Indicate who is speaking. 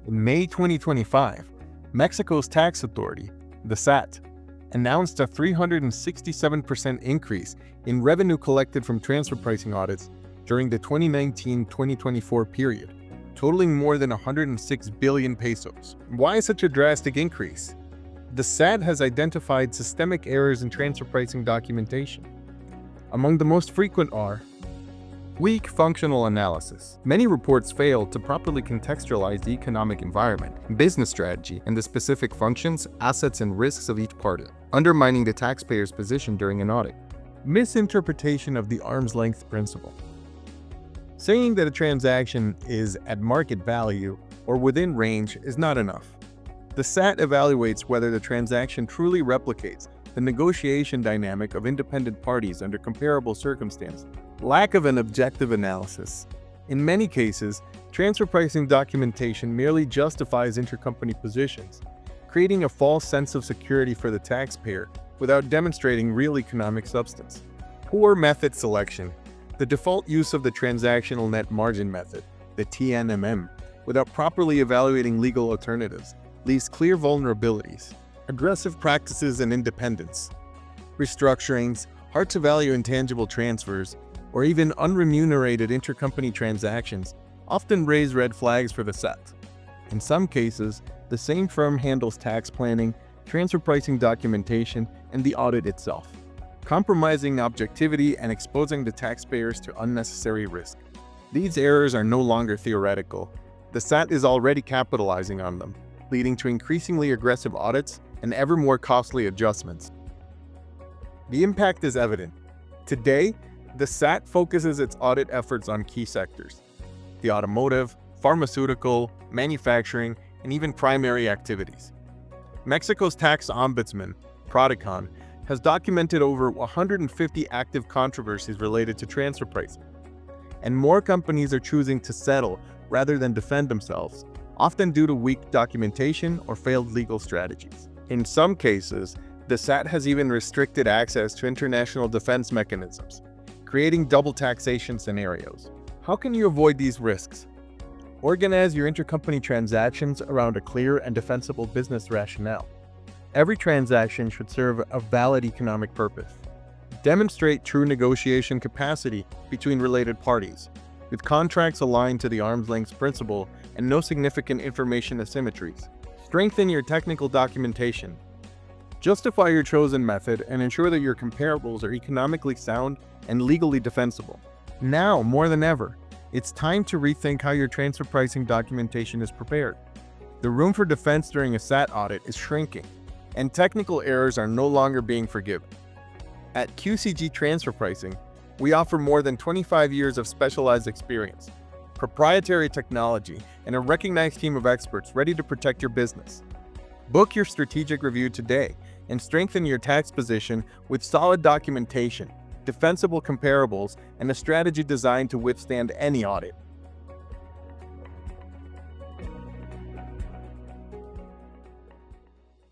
Speaker 1: In May 2025, Mexico's tax authority, the SAT, announced a 367% increase in revenue collected from transfer pricing audits during the 2019-2024 period, totaling more than 106 billion pesos. Why such a drastic increase? The SAT has identified systemic errors in transfer pricing documentation. Among the most frequent are weak functional analysis. Many reports fail to properly contextualize the economic environment, business strategy, and the specific functions, assets, and risks of each party, undermining the taxpayer's position during an audit. Misinterpretation of the arm's length principle. Saying that a transaction is at market value or within range is not enough. The SAT evaluates whether the transaction truly replicates the negotiation dynamic of independent parties under comparable circumstances. Lack of an objective analysis. In many cases, transfer pricing documentation merely justifies intercompany positions, creating a false sense of security for the taxpayer without demonstrating real economic substance. Poor method selection. The default use of the transactional net margin method, the TNMM, without properly evaluating legal alternatives, leaves clear vulnerabilities. Aggressive practices and independence. Restructurings, hard-to-value intangible transfers, or even unremunerated intercompany transactions often raise red flags for the SAT. In some cases, the same firm handles tax planning, transfer pricing documentation, and the audit itself, compromising objectivity and exposing the taxpayers to unnecessary risk. These errors are no longer theoretical. The SAT is already capitalizing on them, leading to increasingly aggressive audits and ever more costly adjustments. The impact is evident. Today, the SAT focuses its audit efforts on key sectors: the automotive, pharmaceutical, manufacturing, and even primary activities. Mexico's tax ombudsman, Prodicon, has documented over 150 active controversies related to transfer pricing. And more companies are choosing to settle rather than defend themselves, often due to weak documentation or failed legal strategies. In some cases, the SAT has even restricted access to international defense mechanisms, creating double taxation scenarios. How can you avoid these risks? Organize your intercompany transactions around a clear and defensible business rationale. Every transaction should serve a valid economic purpose. Demonstrate true negotiation capacity between related parties, with contracts aligned to the arm's length principle and no significant information asymmetries. Strengthen your technical documentation. Justify your chosen method and ensure that your comparables are economically sound and legally defensible. Now, more than ever, it's time to rethink how your transfer pricing documentation is prepared. The room for defense during a SAT audit is shrinking, and technical errors are no longer being forgiven. At QCG Transfer Pricing, we offer more than 25 years of specialized experience, proprietary technology, and a recognized team of experts ready to protect your business. Book your strategic review today and strengthen your tax position with solid documentation, defensible comparables, and a strategy designed to withstand any audit.